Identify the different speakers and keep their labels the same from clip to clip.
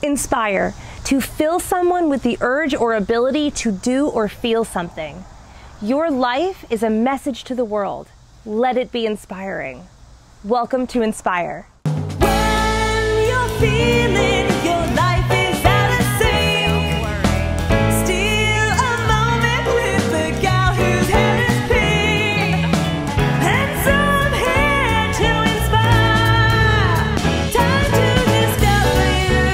Speaker 1: Inspire, to fill someone with the urge or ability to do or feel something. Your life is a message to the world. Let it be inspiring. Welcome to Inspire.
Speaker 2: When you're feeling your life is out of sync, steal a moment with the gal whose hair is pink, and so I'm here to inspire. Time to discover you,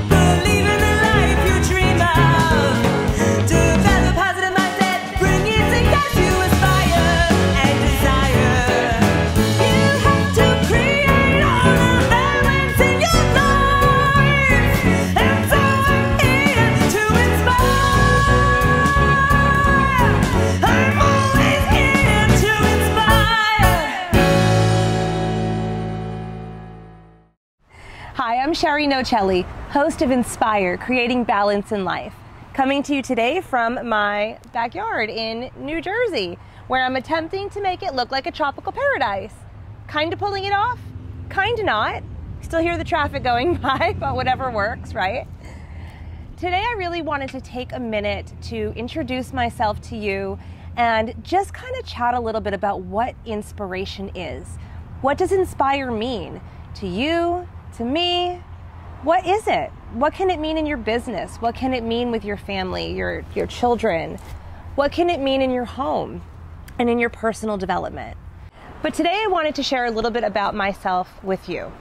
Speaker 2: believe in the life you dream of, develop positive mindset, bring it to get you aspire and desire. You have to create all the balance in your life, and so I'm here to inspire. I'm always here to inspire.
Speaker 1: Hi, I'm Sheri Nocelli, host of Inspire, Creating Balance in Life. Coming to you today from my backyard in New Jersey, where I'm attempting to make it look like a tropical paradise. Kind of pulling it off, kind of not. Still hear the traffic going by, but whatever works, right? Today I really wanted to take a minute to introduce myself to you and just kind of chat a little bit about what inspiration is. What does inspire mean to you, to me? What is it? What can it mean in your business? What can it mean with your family, your children? What can it mean in your home and in your personal development? But today I wanted to share a little bit about myself with you.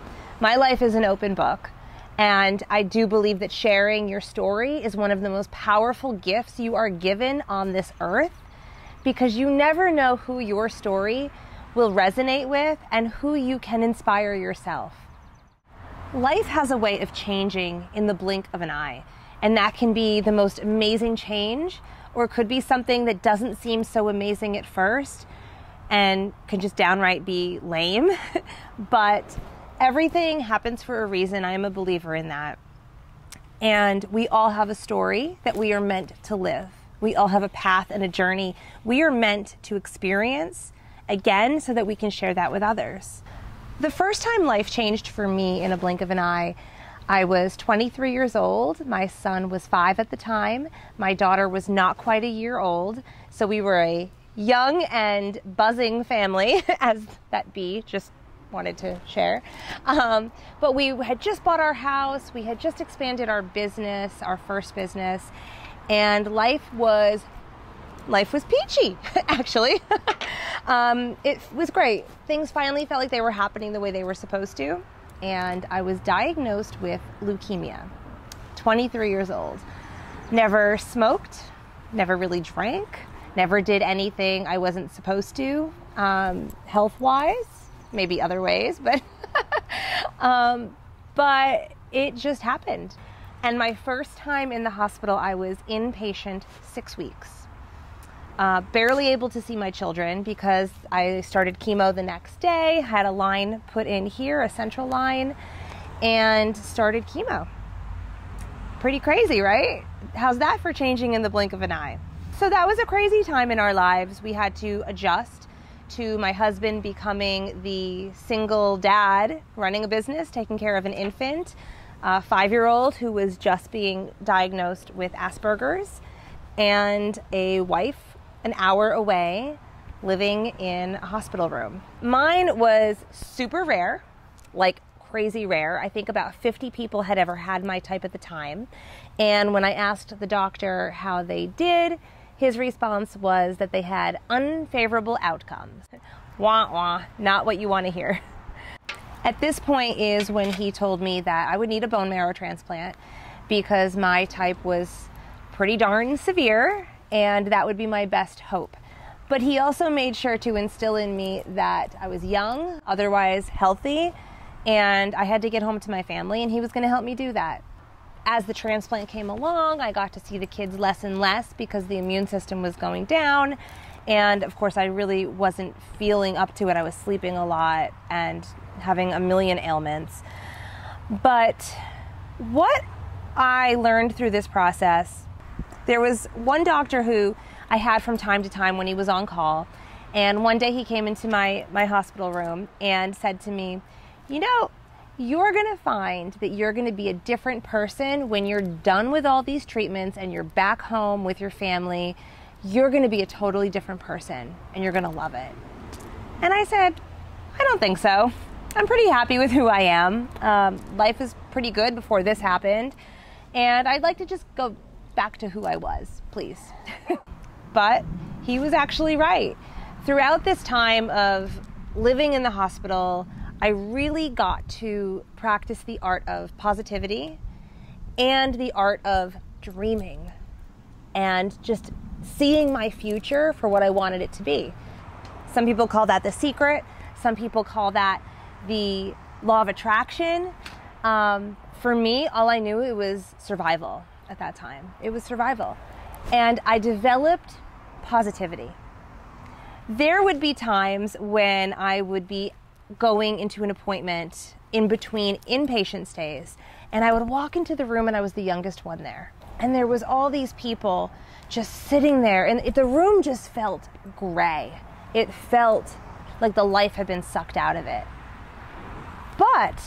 Speaker 1: My life is an open book, and I do believe that sharing your story is one of the most powerful gifts you are given on this earth, because you never know who your story will resonate with and who you can inspire yourself. Life has a way of changing in the blink of an eye, and that can be the most amazing change, or it could be something that doesn't seem so amazing at first and can just downright be lame. But everything happens for a reason. I am a believer in that. And we all have a story that we are meant to live. We all have a path and a journey we are meant to experience, again, so that we can share that with others. The first time life changed for me in a blink of an eye, I was 23 years old. My son was 5 at the time. My daughter was not quite a year old. So we were a young and buzzing family, as that be, just wanted to share. But we had just bought our house. We had just expanded our business, our first business, and life was peachy, actually. It was great. Things finally felt like they were happening the way they were supposed to. And I was diagnosed with leukemia, 23 years old. Never smoked, never really drank, never did anything I wasn't supposed to, health-wise, maybe other ways, but, but it just happened. And my first time in the hospital, I was inpatient 6 weeks. Barely able to see my children because I started chemo the next day, had a line put in here, a central line, and started chemo. Pretty crazy, right? How's that for changing in the blink of an eye? So that was a crazy time in our lives. We had to adjust to my husband becoming the single dad, running a business, taking care of an infant, a 5-year-old who was just being diagnosed with Asperger's, and a wife an hour away living in a hospital room. Mine was super rare, like crazy rare. I think about 50 people had ever had my type at the time. And when I asked the doctor how they did, his response was that they had unfavorable outcomes. Wah, wah, not what you want to hear. At this point is when he told me that I would need a bone marrow transplant because my type was pretty darn severe, and that would be my best hope. But he also made sure to instill in me that I was young, otherwise healthy, and I had to get home to my family, and he was going to help me do that. As the transplant came along, I got to see the kids less and less because the immune system was going down, and of course I really wasn't feeling up to it. I was sleeping a lot and having a million ailments. But what I learned through this process, there was one doctor who I had from time to time when he was on call, and one day he came into my hospital room and said to me, "You know, you're going to find that you're going to be a different person when you're done with all these treatments and you're back home with your family. You're going to be a totally different person and you're going to love it. And I said, I don't think so. I'm pretty happy with who I am. Life was pretty good before this happened. And I'd like to just go back to who I was, please. But he was actually right. Throughout this time of living in the hospital, I really got to practice the art of positivity and the art of dreaming and just seeing my future for what I wanted it to be. Some people call that the secret. Some people call that the law of attraction. For me, all I knew, it was survival at that time. It was survival. And I developed positivity. There would be times when I would be going into an appointment in between inpatient stays, and I would walk into the room, and I was the youngest one there. And there was all these people just sitting there, and the room just felt gray. It felt like the life had been sucked out of it. But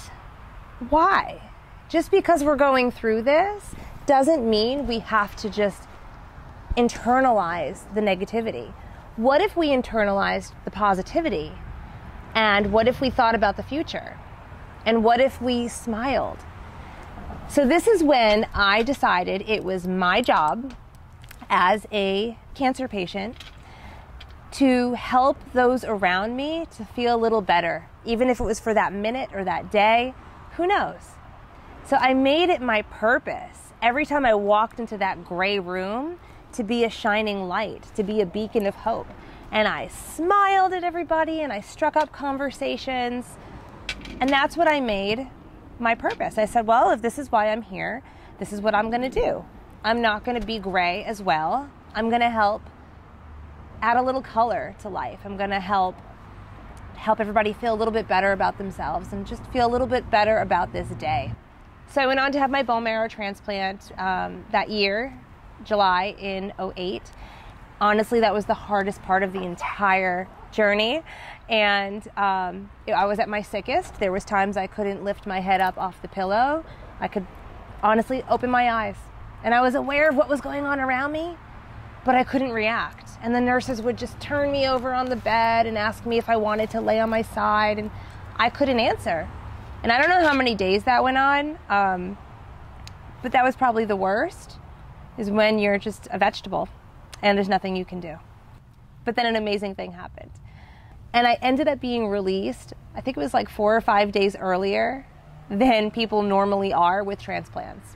Speaker 1: why? Just because we're going through this doesn't mean we have to just internalize the negativity. What if we internalized the positivity? And what if we thought about the future? And what if we smiled? So this is when I decided it was my job as a cancer patient to help those around me to feel a little better, even if it was for that minute or that day, who knows? So I made it my purpose every time I walked into that gray room to be a shining light, to be a beacon of hope. And I smiled at everybody and I struck up conversations. And that's what I made my purpose. I said, well, if this is why I'm here, this is what I'm going to do. I'm not going to be gray as well. I'm going to help add a little color to life. I'm going to help everybody feel a little bit better about themselves and just feel a little bit better about this day. So I went on to have my bone marrow transplant that year, July in 2008. Honestly, that was the hardest part of the entire journey. And I was at my sickest. There was times I couldn't lift my head up off the pillow. I could honestly open my eyes. And I was aware of what was going on around me, but I couldn't react. And the nurses would just turn me over on the bed and ask me if I wanted to lay on my side, and I couldn't answer. And I don't know how many days that went on, but that was probably the worst, is when you're just a vegetable and there's nothing you can do. But then an amazing thing happened. And I ended up being released, I think it was like 4 or 5 days earlier than people normally are with transplants.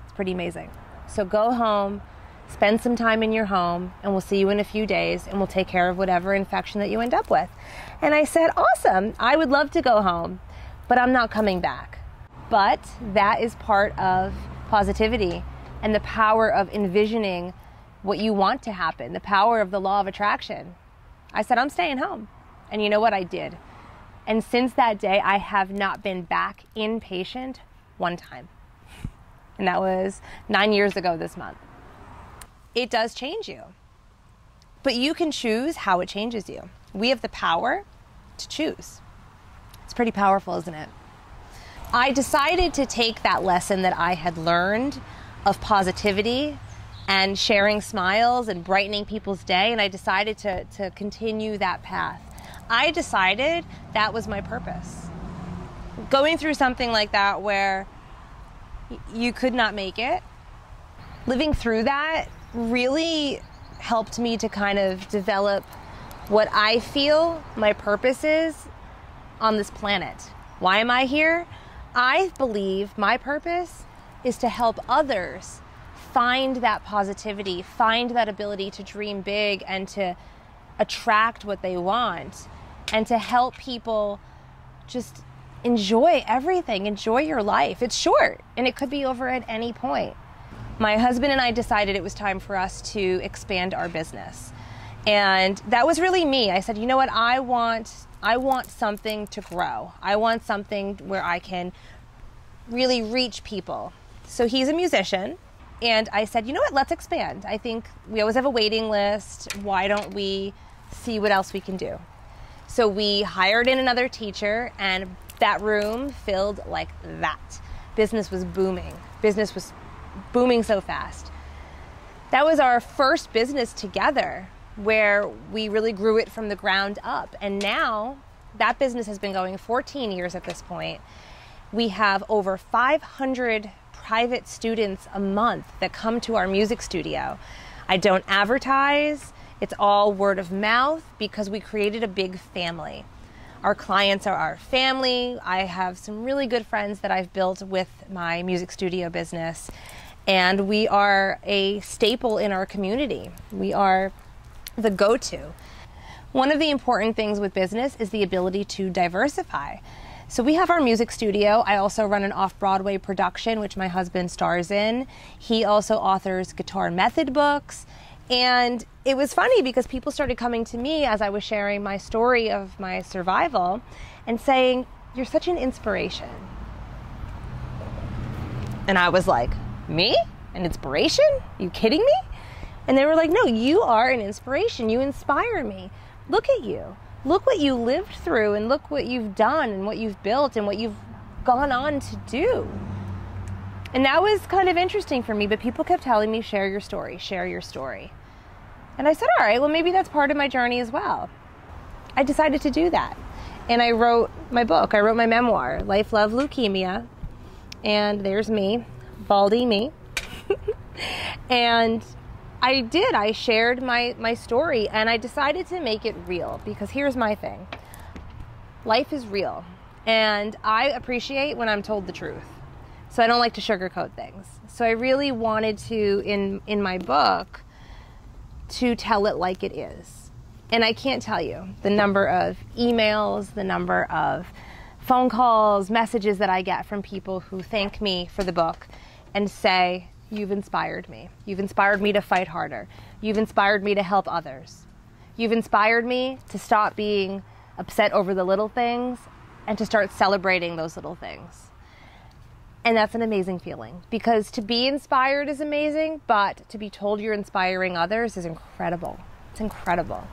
Speaker 1: It's pretty amazing. So go home, spend some time in your home, and we'll see you in a few days, and we'll take care of whatever infection that you end up with. And I said, awesome, I would love to go home, but I'm not coming back. But that is part of positivity and the power of envisioning what you want to happen, the power of the law of attraction. I said, I'm staying home. And you know what? I did. And since that day, I have not been back inpatient one time. And that was 9 years ago this month. It does change you. But you can choose how it changes you. We have the power to choose. It's pretty powerful, isn't it? I decided to take that lesson that I had learned of positivity and sharing smiles and brightening people's day, and I decided to continue that path. I decided that was my purpose. Going through something like that where you could not make it, living through that really helped me to kind of develop what I feel my purpose is on this planet. Why am I here? I believe my purpose is to help others find that positivity, find that ability to dream big and to attract what they want, and to help people just enjoy everything, enjoy your life. It's short and it could be over at any point. My husband and I decided it was time for us to expand our business. And that was really me. I said, you know what, I want something to grow. I want something where I can really reach people. So he's a musician. And I said, you know what, let's expand. I think we always have a waiting list. Why don't we see what else we can do? So we hired in another teacher, and that room filled like that. Business was booming. Business was booming so fast. That was our first business together where we really grew it from the ground up. And now that business has been going 14 years at this point. We have over 500 private students a month that come to our music studio. I don't advertise. It's all word of mouth because we created a big family. Our clients are our family. I have some really good friends that I've built with my music studio business, and we are a staple in our community. We are the go-to. One of the important things with business is the ability to diversify. So we have our music studio. I also run an off-Broadway production, which my husband stars in. He also authors guitar method books. And it was funny because people started coming to me as I was sharing my story of my survival and saying, "You're such an inspiration." And I was like, "Me? An inspiration? Are you kidding me?" And they were like, "No, you are an inspiration. You inspire me. Look at you. Look what you lived through and look what you've done and what you've built and what you've gone on to do." And that was kind of interesting for me, but people kept telling me, "Share your story, share your story." And I said, all right, well, maybe that's part of my journey as well. I decided to do that. And I wrote my book. I wrote my memoir, Life, Love, Leukemia. And there's me, baldy me. And I shared my story, and I decided to make it real because here's my thing. Life is real. And I appreciate when I'm told the truth. So I don't like to sugarcoat things. So I really wanted to, in my book, to tell it like it is. And I can't tell you the number of emails, the number of phone calls, messages that I get from people who thank me for the book and say, "You've inspired me. You've inspired me to fight harder. You've inspired me to help others. You've inspired me to stop being upset over the little things and to start celebrating those little things." And that's an amazing feeling because to be inspired is amazing, but to be told you're inspiring others is incredible. It's incredible.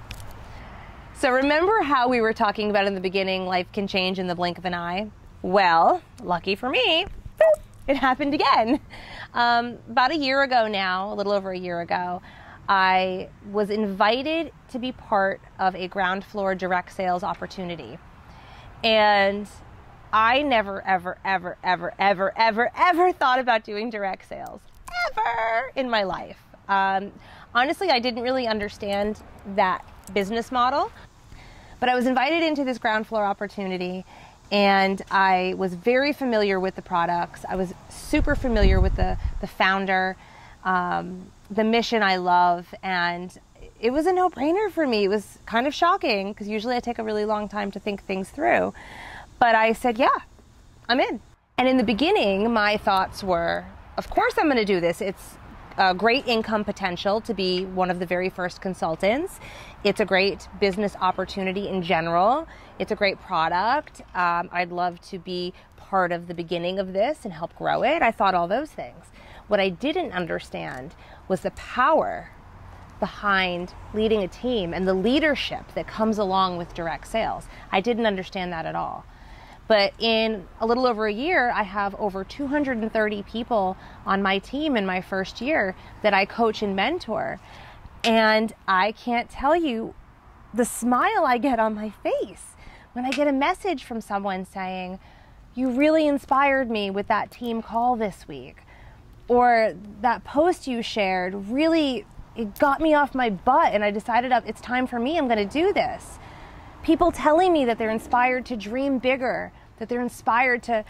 Speaker 1: So remember how we were talking about in the beginning, life can change in the blink of an eye? Well, lucky for me, it happened again. About a year ago now, a little over a year ago, I was invited to be part of a ground floor direct sales opportunity. And I never, ever, ever, ever, ever, ever, ever thought about doing direct sales, ever in my life. Honestly, I didn't really understand that business model, but I was invited into this ground floor opportunity, and I was very familiar with the products. I was super familiar with the founder, the mission I love, and it was a no-brainer for me. It was kind of shocking because usually I take a really long time to think things through. But I said, yeah, I'm in. And in the beginning, my thoughts were, of course I'm going to do this. It's a great income potential to be one of the very first consultants. It's a great business opportunity in general. It's a great product. I'd love to be part of the beginning of this and help grow it. I thought all those things. What I didn't understand was the power behind leading a team and the leadership that comes along with direct sales. I didn't understand that at all. But in a little over a year, I have over 230 people on my team in my first year that I coach and mentor. And I can't tell you the smile I get on my face when I get a message from someone saying, "You really inspired me with that team call this week," or "That post you shared really, it got me off my butt and I decided it's time for me, I'm going to do this." People telling me that they're inspired to dream bigger, that they're inspired to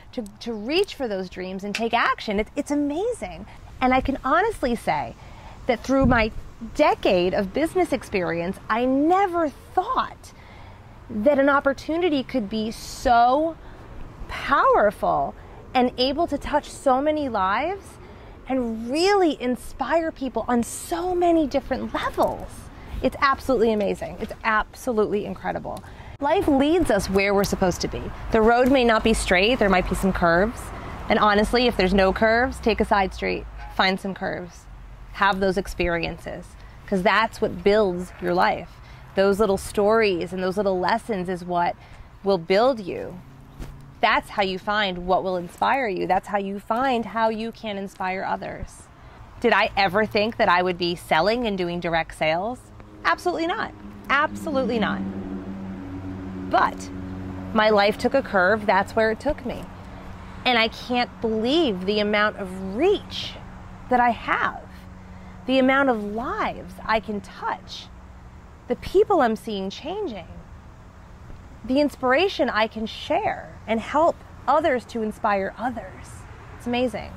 Speaker 1: reach for those dreams and take action. It's amazing. And I can honestly say that through my decade of business experience, I never thought that an opportunity could be so powerful and able to touch so many lives and really inspire people on so many different levels. It's absolutely amazing. It's absolutely incredible. Life leads us where we're supposed to be. The road may not be straight. There might be some curves. And honestly, if there's no curves, take a side street, find some curves, have those experiences, because that's what builds your life. Those little stories and those little lessons is what will build you That's how you find what will inspire you. That's how you find how you can inspire others. Did I ever think that I would be selling and doing direct sales? Absolutely not. Absolutely not. But my life took a curve. That's where it took me. And I can't believe the amount of reach that I have, the amount of lives I can touch, the people I'm seeing changing, the inspiration I can share and help others to inspire others. It's amazing.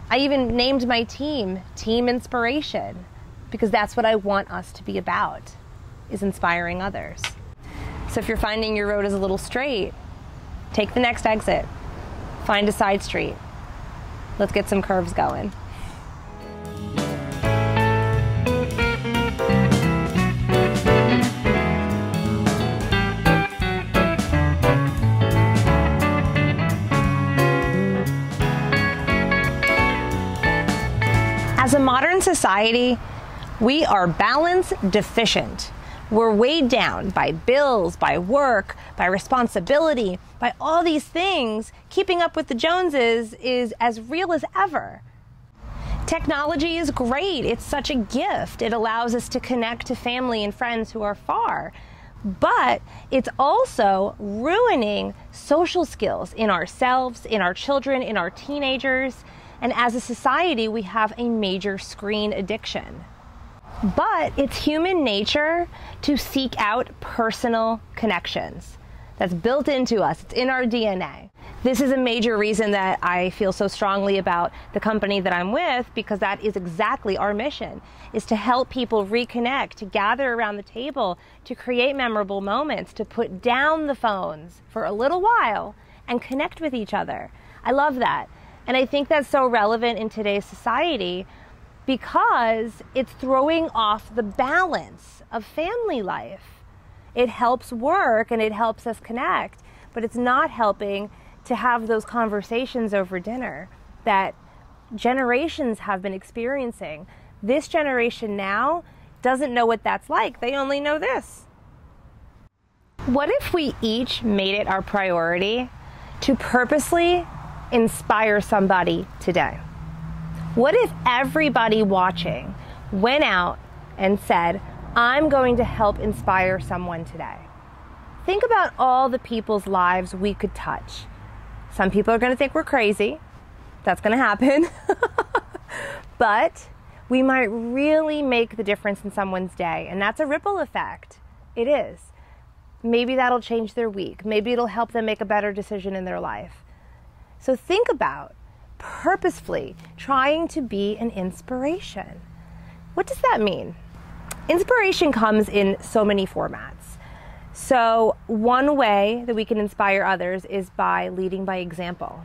Speaker 1: I even named my team Team Inspiration because that's what I want us to be about, is inspiring others. So if you're finding your road is a little straight, take the next exit. Find a side street. Let's get some curves going. As a modern society, we are balance deficient. We're weighed down by bills, by work, by responsibility, by all these things. Keeping up with the Joneses is as real as ever. Technology is great. It's such a gift. It allows us to connect to family and friends who are far. But it's also ruining social skills in ourselves, in our children, in our teenagers. And as a society, we have a major screen addiction. But it's human nature to seek out personal connections. That's built into us. It's in our DNA. This is a major reason that I feel so strongly about the company that I'm with, because that is exactly our mission, is to help people reconnect, to gather around the table, to create memorable moments, to put down the phones for a little while and connect with each other. I love that. And I think that's so relevant in today's society because it's throwing off the balance of family life. It helps work and it helps us connect, but it's not helping to have those conversations over dinner that generations have been experiencing. This generation now doesn't know what that's like. They only know this. What if we each made it our priority to purposely inspire somebody today? What if everybody watching went out and said, I'm going to help inspire someone today? Think about all the people's lives we could touch. Some people are going to think we're crazy. That's going to happen. But we might really make the difference in someone's day. And that's a ripple effect. It is. Maybe that'll change their week. Maybe it'll help them make a better decision in their life. So think about purposefully trying to be an inspiration. What does that mean? Inspiration comes in so many formats. So one way that we can inspire others is by leading by example.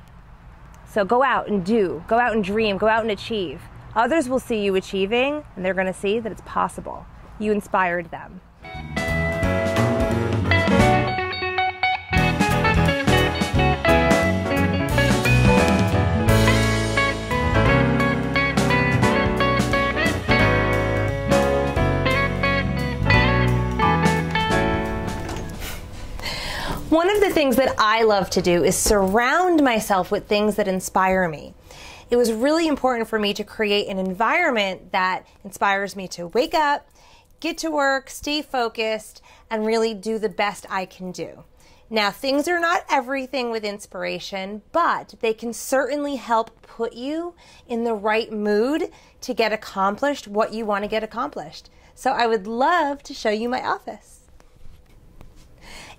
Speaker 1: So go out and do, go out and dream, go out and achieve. Others will see you achieving and they're going to see that it's possible. You inspired them. One of the things that I love to do is surround myself with things that inspire me. It was really important for me to create an environment that inspires me to wake up, get to work, stay focused, and really do the best I can do. Now, things are not everything with inspiration, but they can certainly help put you in the right mood to get accomplished what you want to get accomplished. So I would love to show you my office.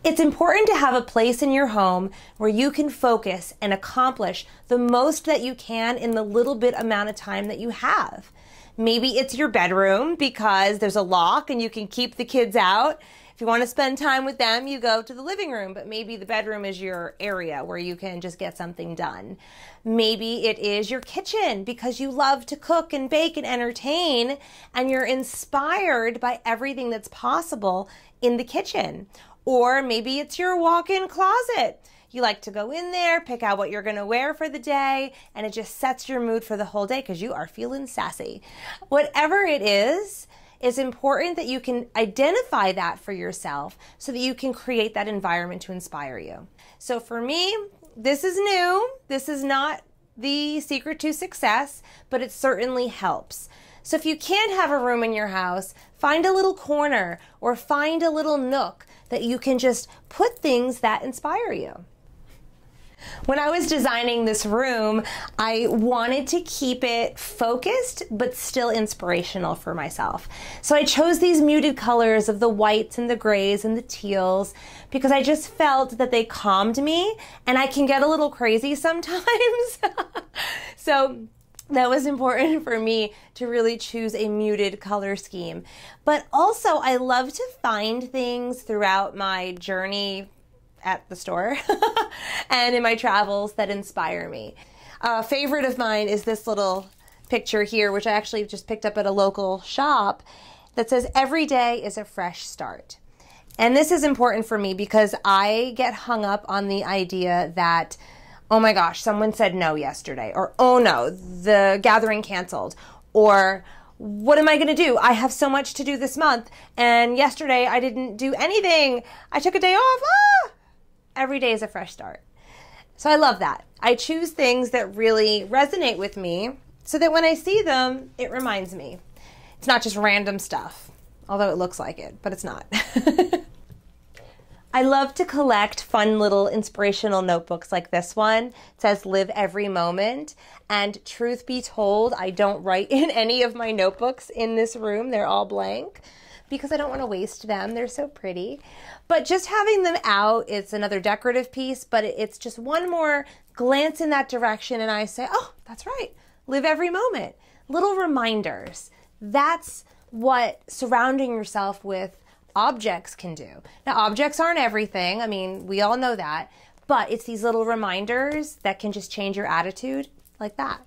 Speaker 1: It's important to have a place in your home where you can focus and accomplish the most that you can in the little bit amount of time that you have. Maybe it's your bedroom because there's a lock and you can keep the kids out. If you want to spend time with them, you go to the living room, but maybe the bedroom is your area where you can just get something done. Maybe it is your kitchen because you love to cook and bake and entertain and you're inspired by everything that's possible in the kitchen. Or maybe it's your walk-in closet. You like to go in there, pick out what you're going to wear for the day, and it just sets your mood for the whole day because you are feeling sassy. Whatever it is, it's important that you can identify that for yourself so that you can create that environment to inspire you. So for me, this is new. This is not the secret to success, but it certainly helps. So if you can't have a room in your house, find a little corner or find a little nook that you can just put things that inspire you. When I was designing this room, I wanted to keep it focused but still inspirational for myself. So I chose these muted colors of the whites and the grays and the teals because I just felt that they calmed me, and I can get a little crazy sometimes. So that was important for me to really choose a muted color scheme. But also, I love to find things throughout my journey at the store and in my travels that inspire me. A favorite of mine is this little picture here, which I actually just picked up at a local shop, that says, "Every day is a fresh start." And this is important for me because I get hung up on the idea that, oh my gosh, someone said no yesterday, or oh no, the gathering canceled, or what am I going to do? I have so much to do this month, and yesterday I didn't do anything. I took a day off. Every day is a fresh start. So I love that. I choose things that really resonate with me so that when I see them, it reminds me. It's not just random stuff, although it looks like it, but it's not. I love to collect fun little inspirational notebooks like this one. It says "Live every moment." And truth be told, I don't write in any of my notebooks in this room. They're all blank because I don't want to waste them. They're so pretty. But just having them out, it's another decorative piece, but it's just one more glance in that direction, and I say, oh, that's right. Live every moment. Little reminders. That's what surrounding yourself with objects can do. Now, objects aren't everything. I mean, we all know that, but it's these little reminders that can just change your attitude like that.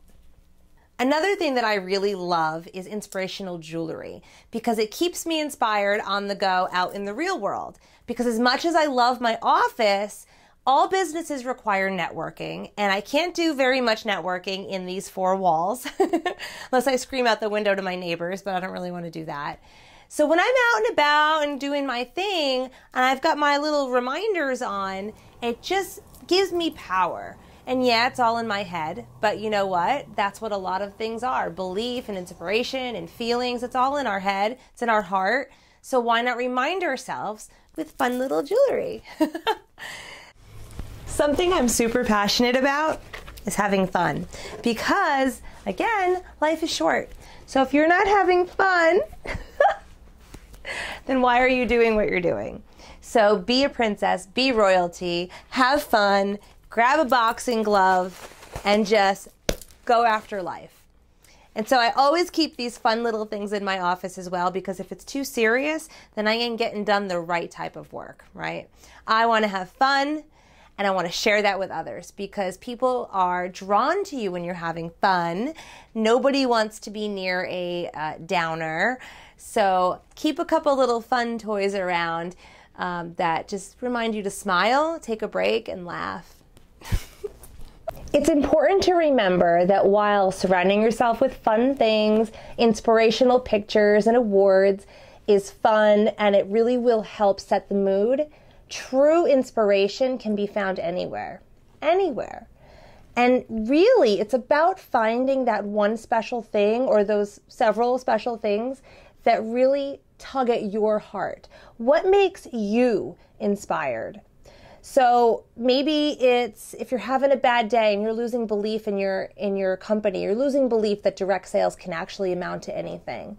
Speaker 1: Another thing that I really love is inspirational jewelry because it keeps me inspired on the go out in the real world. Because as much as I love my office, all businesses require networking, and I can't do very much networking in these four walls unless I scream out the window to my neighbors, but I don't really want to do that. So when I'm out and about and doing my thing, and I've got my little reminders on, it just gives me power. And yeah, it's all in my head, but you know what? That's what a lot of things are. Belief and inspiration and feelings, it's all in our head. It's in our heart. So why not remind ourselves with fun little jewelry? Something I'm super passionate about is having fun because, again, life is short. So if you're not having fun, then why are you doing what you're doing? So be a princess, be royalty, have fun, grab a boxing glove, and just go after life. And so I always keep these fun little things in my office as well, because if it's too serious, then I ain't getting done the right type of work, right? I want to have fun, and I want to share that with others because people are drawn to you when you're having fun. Nobody wants to be near a downer. So keep a couple little fun toys around that just remind you to smile, take a break, and laugh. It's important to remember that while surrounding yourself with fun things, inspirational pictures, and awards is fun, and it really will help set the mood, true inspiration can be found anywhere. Anywhere. And really, it's about finding that one special thing or those several special things that really tug at your heart. What makes you inspired? So maybe it's if you're having a bad day and you're losing belief in your company, you're losing belief that direct sales can actually amount to anything,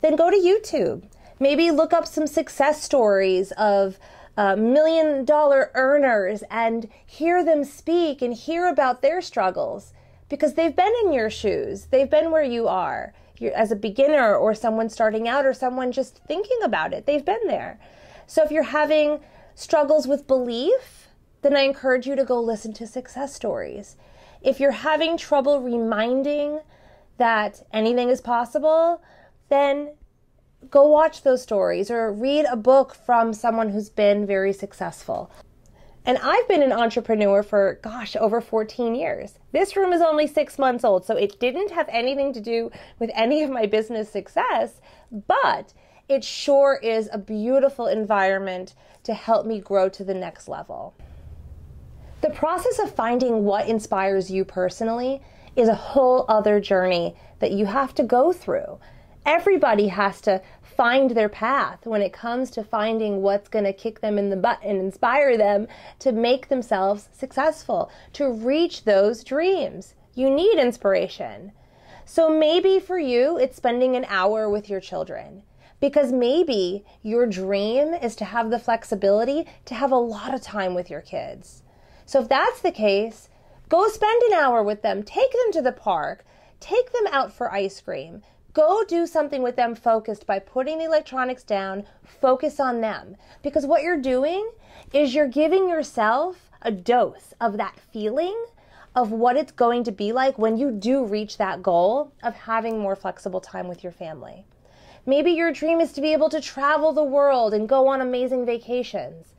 Speaker 1: then go to YouTube. Maybe look up some success stories of $1 million earners and hear them speak and hear about their struggles because they've been in your shoes. They've been where you are. You're, as a beginner or someone starting out or someone just thinking about it, they've been there. So if you're having struggles with belief, then I encourage you to go listen to success stories. If you're having trouble reminding that anything is possible, then go watch those stories or read a book from someone who's been very successful. And I've been an entrepreneur for, over 14 years. This room is only 6 months old, so it didn't have anything to do with any of my business success, but it sure is a beautiful environment to help me grow to the next level. The process of finding what inspires you personally is a whole other journey that you have to go through. Everybody has to find their path when it comes to finding what's going to kick them in the butt and inspire them to make themselves successful, to reach those dreams. You need inspiration. So maybe for you, it's spending an hour with your children, because maybe your dream is to have the flexibility to have a lot of time with your kids. So if that's the case, go spend an hour with them, take them to the park, take them out for ice cream. Go do something with them focused by putting the electronics down, focus on them. Because what you're doing is you're giving yourself a dose of that feeling of what it's going to be like when you do reach that goal of having more flexible time with your family. Maybe your dream is to be able to travel the world and go on amazing vacations.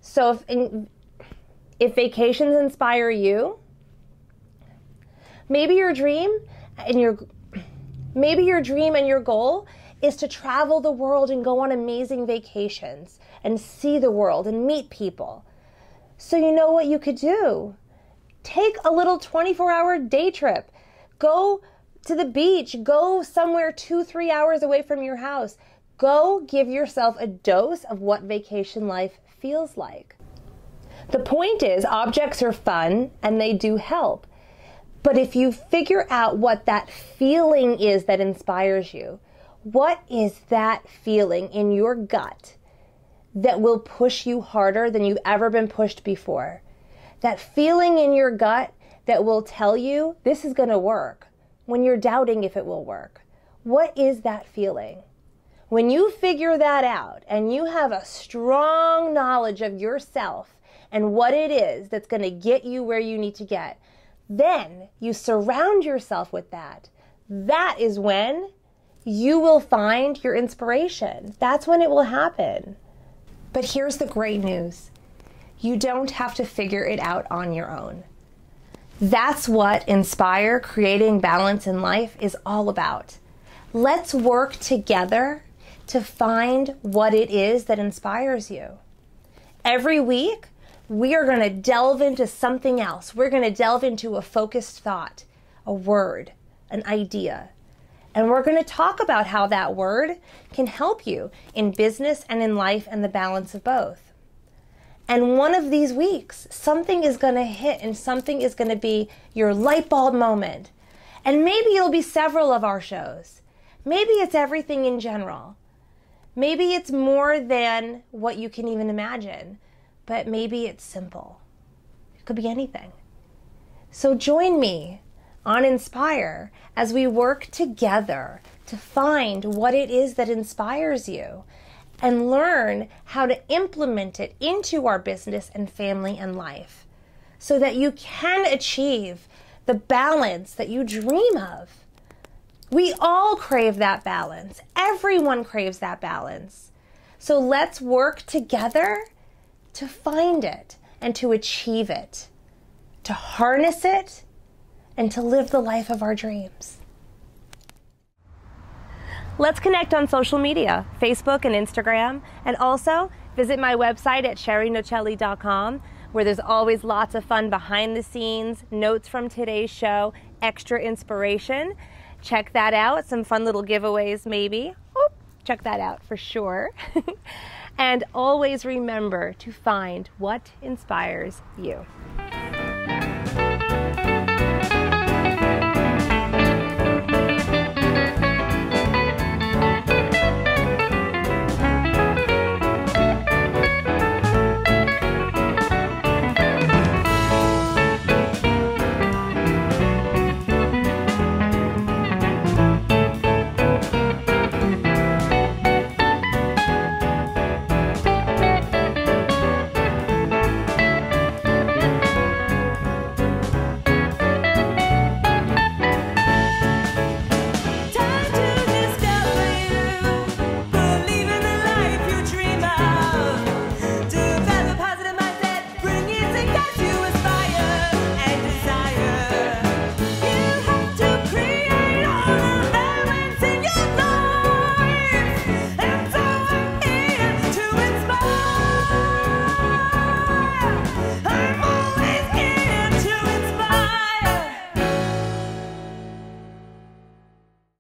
Speaker 1: So if vacations inspire you, maybe your dream and your goal is to travel the world and go on amazing vacations and see the world and meet people. So you know what you could do? Take a little 24-hour day trip. Go to the beach. Go somewhere 2-3 hours away from your house. Go give yourself a dose of what vacation life feels like. The point is, objects are fun and they do help. But if you figure out what that feeling is that inspires you, what is that feeling in your gut that will push you harder than you've ever been pushed before? That feeling in your gut that will tell you this is going to work when you're doubting if it will work. What is that feeling? When you figure that out and you have a strong knowledge of yourself and what it is that's going to get you where you need to get, then you surround yourself with that. That is when you will find your inspiration. That's when it will happen. But here's the great news. You don't have to figure it out on your own. That's what Inspire, Creating Balance in Life is all about. Let's work together to find what it is that inspires you. Every week, we are going to delve into something else. We're going to delve into a focused thought, a word, an idea. And we're going to talk about how that word can help you in business and in life and the balance of both. And one of these weeks, something is going to hit and something is going to be your light bulb moment. And maybe it'll be several of our shows. Maybe it's everything in general. Maybe it's more than what you can even imagine. But maybe it's simple. It could be anything. So join me on Inspire as we work together to find what it is that inspires you and learn how to implement it into our business and family and life so that you can achieve the balance that you dream of. We all crave that balance. Everyone craves that balance. So let's work together to find it and to achieve it, to harness it, and to live the life of our dreams. Let's connect on social media, Facebook and Instagram, and also visit my website at sherinocelli.com, where there's always lots of fun behind the scenes, notes from today's show, extra inspiration. Check that out, some fun little giveaways maybe. Oh, check that out for sure. And always remember to find what inspires you.